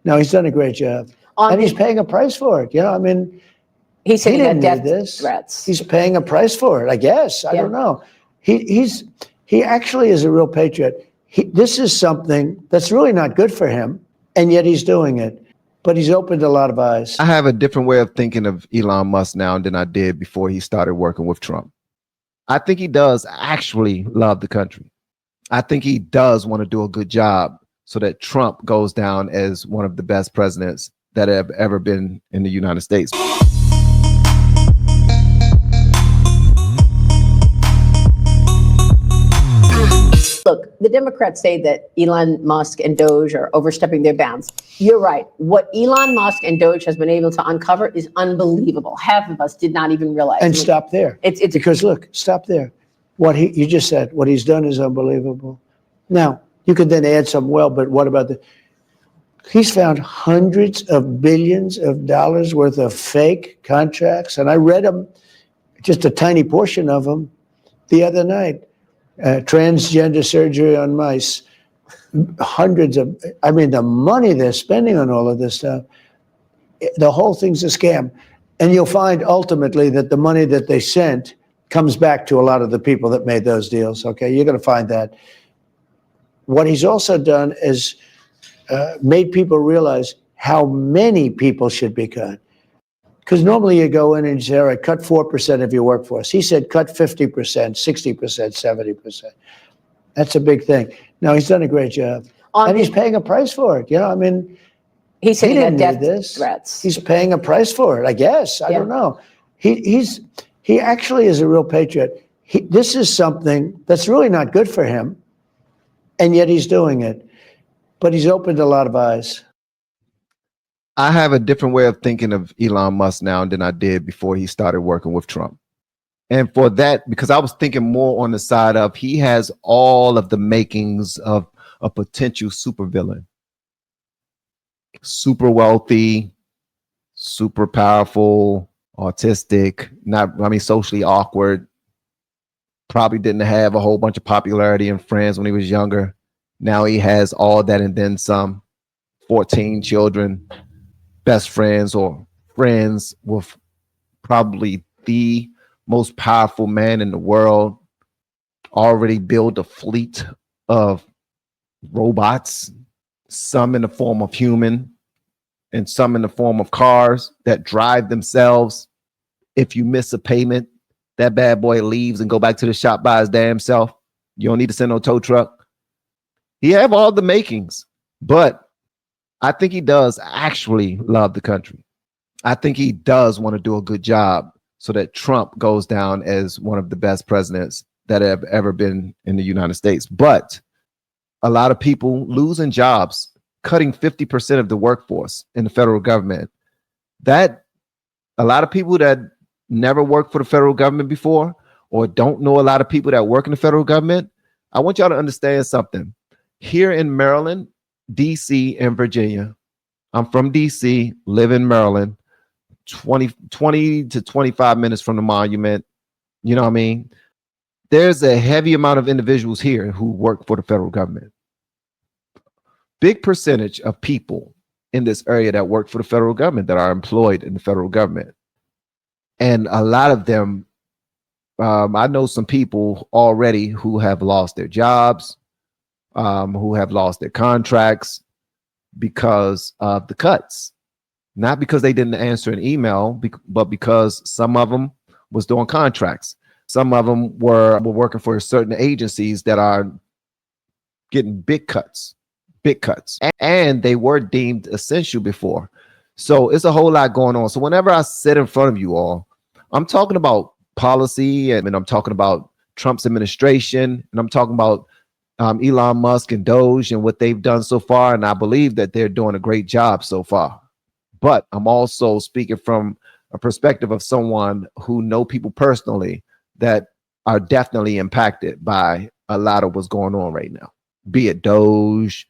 No, he's done a great job. And he's paying a price for it. You know, I mean, he's saying he death this. threats. He's paying a price for it, I guess. I don't know. He actually is a real patriot. This is something that's really not good for him, and yet he's doing it. But he's opened a lot of eyes. I have a different way of thinking of Elon Musk now than I did before he started working with Trump. I think he does actually love the country. I think he does want to do a good job so that Trump goes down as one of the best presidents that have ever been in the United States. Look, the Democrats say that Elon Musk and Doge are overstepping their bounds. You're right. What Elon Musk and Doge has been able to uncover is unbelievable. Half of us did not even realize. And stop there. It's because look, stop there. What you just said, what he's done is unbelievable. Now, you could then add some, well, but what about he's found hundreds of billions of dollars worth of fake contracts. And I read them, just a tiny portion of them, the other night. Transgender surgery on mice, hundreds of, I mean, the money they're spending on all of this stuff, the whole thing's a scam. And you'll find ultimately that the money that they sent comes back to a lot of the people that made those deals, okay? You're gonna find that. What he's also done is made people realize how many people should be cut. Because normally you go in and you say, all right, cut 4% of your workforce. He said, cut 50%, 60%, 70%. That's a big thing. No, he's done a great job. And he's paying a price for it. You know, I mean, he's saying death threats. He's paying a price for it, I guess. I don't know. He actually is a real patriot. This is something that's really not good for him, and yet he's doing it. But he's opened a lot of eyes. I have a different way of thinking of Elon Musk now than I did before he started working with Trump. And for that, because I was thinking more on the side of he has all of the makings of a potential supervillain. Super wealthy, super powerful, autistic, socially awkward. Probably didn't have a whole bunch of popularity and friends when he was younger. Now he has all that and then some. 14 children. Best friends or friends with probably the most powerful man in the world, already built a fleet of robots, some in the form of human and some in the form of cars that drive themselves. If you miss a payment, that bad boy leaves and go back to the shop by his damn self. You don't need to send no tow truck. He have all the makings, but I think he does actually love the country. I think he does want to do a good job so that Trump goes down as one of the best presidents that have ever been in the United States. But a lot of people losing jobs, cutting 50% of the workforce in the federal government. That a lot of people that never worked for the federal government before or don't know a lot of people that work in the federal government, I want y'all to understand something. Here in Maryland, DC and Virginia. I'm from DC, live in Maryland, 20 to 25 minutes from the monument. You know what I mean? There's a heavy amount of individuals here who work for the federal government. Big percentage of people in this area that work for the federal government that are employed in the federal government. And a lot of them, I know some people already who have lost their jobs, who have lost their contracts because of the cuts. Not because they didn't answer an email, but because some of them was doing contracts. Some of them were working for certain agencies that are getting big cuts. And they were deemed essential before. So it's a whole lot going on. So whenever I sit in front of you all, I'm talking about policy and I'm talking about Trump's administration and I'm talking about Elon Musk and Doge and what they've done so far. And I believe that they're doing a great job so far. But I'm also speaking from a perspective of someone who know people personally that are definitely impacted by a lot of what's going on right now, be it Doge,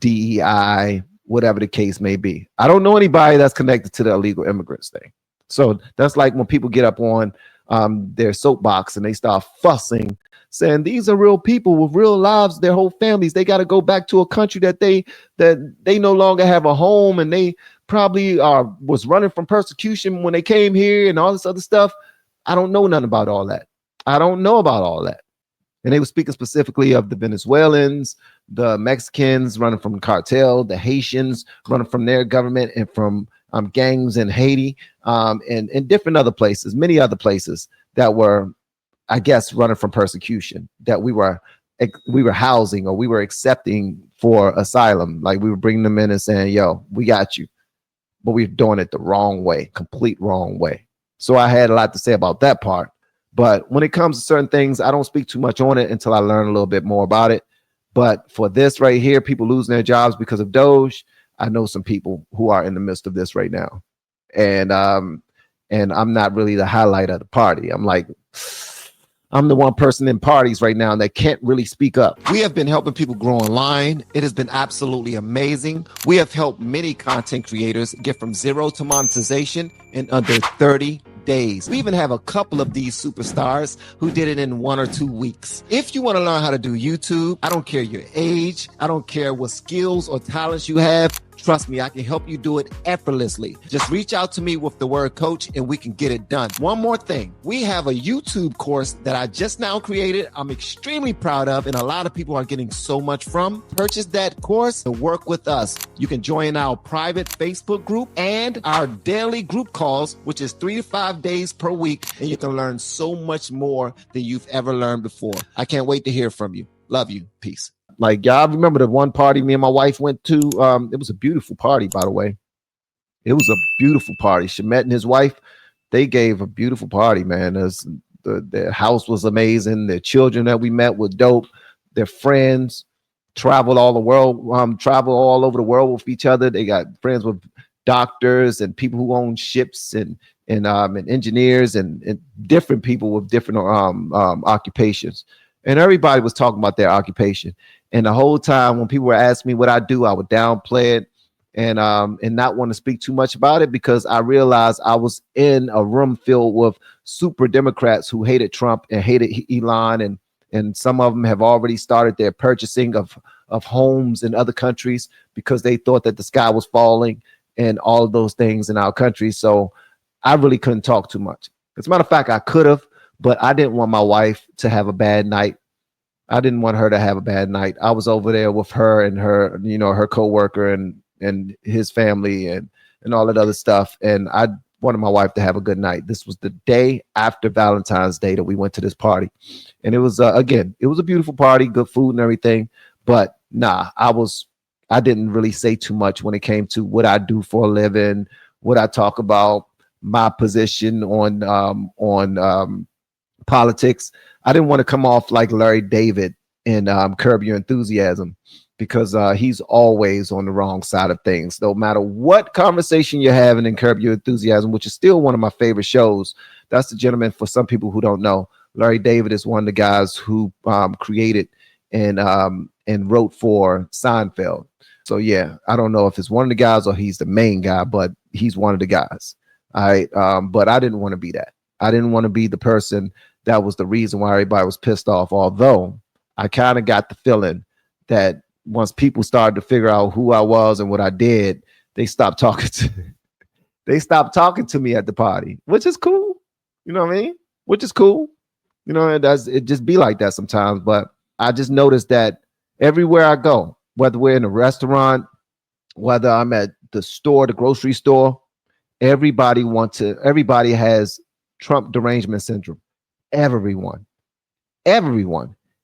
DEI, whatever the case may be. I don't know anybody that's connected to the illegal immigrants thing. So that's like when people get up on their soapbox and they start fussing, saying these are real people with real lives, their whole families. They got to go back to a country that they no longer have a home, and they probably was running from persecution when they came here and all this other stuff. I don't know nothing about all that. I don't know about all that. And they were speaking specifically of the Venezuelans, the Mexicans running from the cartel, the Haitians running from their government and from gangs in Haiti, and different other places, many other places that were, I guess, running from persecution that we were housing or we were accepting for asylum. Like we were bringing them in and saying, yo, we got you. But we're doing it the wrong way, complete wrong way. So I had a lot to say about that part. But when it comes to certain things, I don't speak too much on it until I learn a little bit more about it. But for this right here, people losing their jobs because of Doge, I know some people who are in the midst of this right now. And I'm not really the highlight of the party. I'm the one person in parties right now that can't really speak up. We have been helping people grow online. It has been absolutely amazing. We have helped many content creators get from zero to monetization in under 30 days. We even have a couple of these superstars who did it in 1 or 2 weeks. If you want to learn how to do YouTube, I don't care your age. I don't care what skills or talents you have. Trust me, I can help you do it effortlessly. Just reach out to me with the word coach and we can get it done. One more thing. We have a YouTube course that I just now created. I'm extremely proud of, and a lot of people are getting so much from. Purchase that course and work with us. You can join our private Facebook group and our daily group calls, which is 3 to 5 days per week. And you can learn so much more than you've ever learned before. I can't wait to hear from you. Love you. Peace. Like, y'all remember the one party me and my wife went to? It was a beautiful party, by the way. It was a beautiful party. Shamet and his wife, they gave a beautiful party, man. Their house was amazing. Their children that we met were dope. Their friends traveled all the world, travel all over the world with each other. They got friends with doctors and people who own ships and engineers and different people with different occupations. And everybody was talking about their occupation. And the whole time when people were asking me what I do, I would downplay it and not want to speak too much about it, because I realized I was in a room filled with super Democrats who hated Trump and hated Elon, and some of them have already started their purchasing of homes in other countries because they thought that the sky was falling and all of those things in our country. So I really couldn't talk too much. As a matter of fact, I could have, but I didn't want my wife to have a bad night. I didn't want her to have a bad night. I was over there with her and her coworker and his family and all that other stuff. And I wanted my wife to have a good night. This was the day after Valentine's Day that we went to this party. And it was, again, it was a beautiful party, good food and everything. But nah, I didn't really say too much when it came to what I do for a living, what I talk about, my position on politics. I didn't want to come off like Larry David in Curb Your Enthusiasm, because he's always on the wrong side of things. No matter what conversation you're having in Curb Your Enthusiasm, which is still one of my favorite shows. That's the gentleman, for some people who don't know, Larry David is one of the guys who created and wrote for Seinfeld. So yeah, I don't know if it's one of the guys or he's the main guy, but he's one of the guys. But I didn't want to be that. I didn't want to be the person that was the reason why everybody was pissed off. Although I kind of got the feeling that once people started to figure out who I was and what I did, they stopped talking to me at the party, which is cool. You know what I mean? Which is cool. You know, it just be like that sometimes. But I just noticed that everywhere I go, whether we're in a restaurant, whether I'm at the store, the grocery store, everybody has Trump derangement syndrome. Everyone,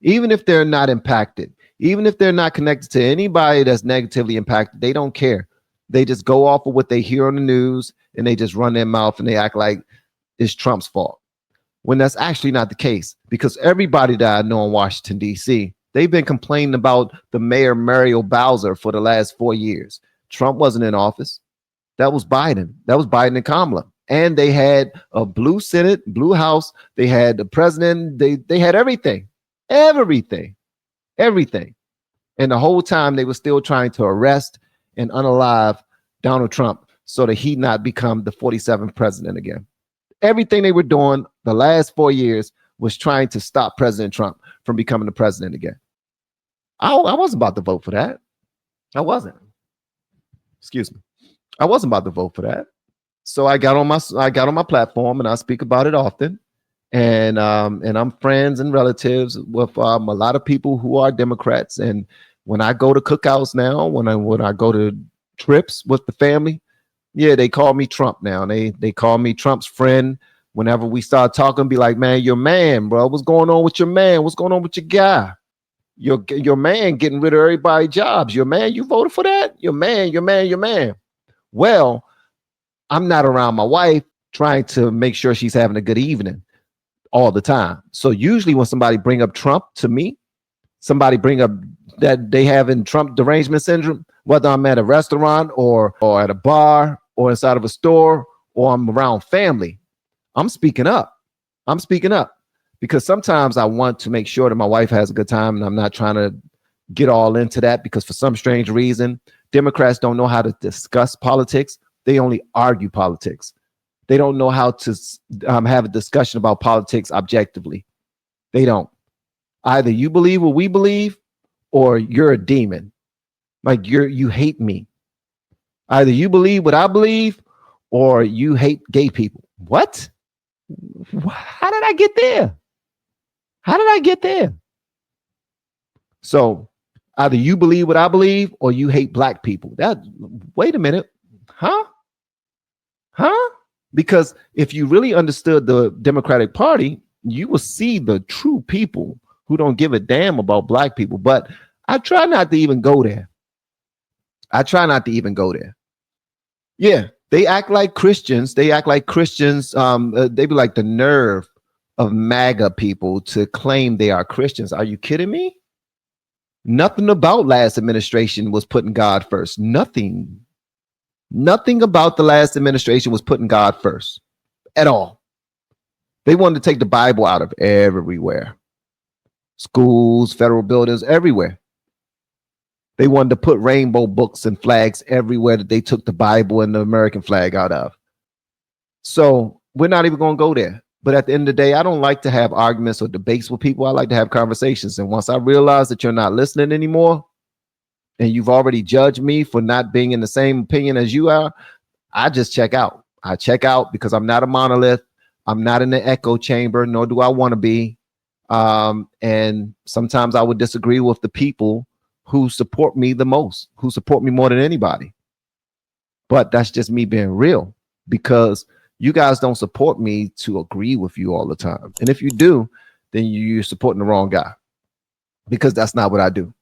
even if they're not impacted, even if they're not connected to anybody that's negatively impacted, they don't care. They just go off of what they hear on the news and they just run their mouth and they act like it's Trump's fault, when that's actually not the case. Because everybody that I know in Washington, D.C., they've been complaining about the mayor, Muriel Bowser, for the last 4 years. Trump wasn't in office. That was Biden. That was Biden and Kamala. And they had a blue Senate, blue House. They had the president. They had everything. And the whole time they were still trying to arrest and unalive Donald Trump so that he not become the 47th president again. Everything they were doing the last 4 years was trying to stop President Trump from becoming the president again. I wasn't about to vote for that. I wasn't. Excuse me. I wasn't about to vote for that. So I got on my platform and I speak about it often. And I'm friends and relatives with a lot of people who are Democrats. And when I go to cookouts now, when I go to trips with the family, yeah, they call me Trump now. They call me Trump's friend. Whenever we start talking, be like, man, your man, bro. What's going on with your man? What's going on with your guy? Your man getting rid of everybody's jobs. Your man, you voted for that? Your man. Well, I'm not around my wife trying to make sure she's having a good evening all the time. So usually when somebody bring up Trump to me, somebody bring up that they have in Trump derangement syndrome, whether I'm at a restaurant or at a bar or inside of a store or I'm around family, I'm speaking up. I'm speaking up because sometimes I want to make sure that my wife has a good time and I'm not trying to get all into that because for some strange reason, Democrats don't know how to discuss politics. They only argue politics. They don't know how to have a discussion about politics objectively. They don't. Either you believe what we believe or you're a demon. Like you hate me. Either you believe what I believe or you hate gay people. What? How did I get there? How did I get there? So either you believe what I believe or you hate black people. Wait a minute. Huh? Because if you really understood the Democratic Party, you will see the true people who don't give a damn about black people. But I try not to even go there. Yeah, they act like Christians. They be like the nerve of MAGA people to claim they are Christians. Are you kidding me? Nothing about last administration was putting God first. Nothing about the last administration was putting God first at all. They wanted to take the Bible out of everywhere. Schools, federal buildings, everywhere. They wanted to put rainbow books and flags everywhere that they took the Bible and the American flag out of. So we're not even going to go there. But at the end of the day, I don't like to have arguments or debates with people. I like to have conversations. And once I realize that you're not listening anymore, and you've already judged me for not being in the same opinion as you are, I just check out. I check out because I'm not a monolith. I'm not in the echo chamber, nor do I want to be. And sometimes I would disagree with the people who support me the most, who support me more than anybody. But that's just me being real because you guys don't support me to agree with you all the time. And if you do, then you're supporting the wrong guy because that's not what I do.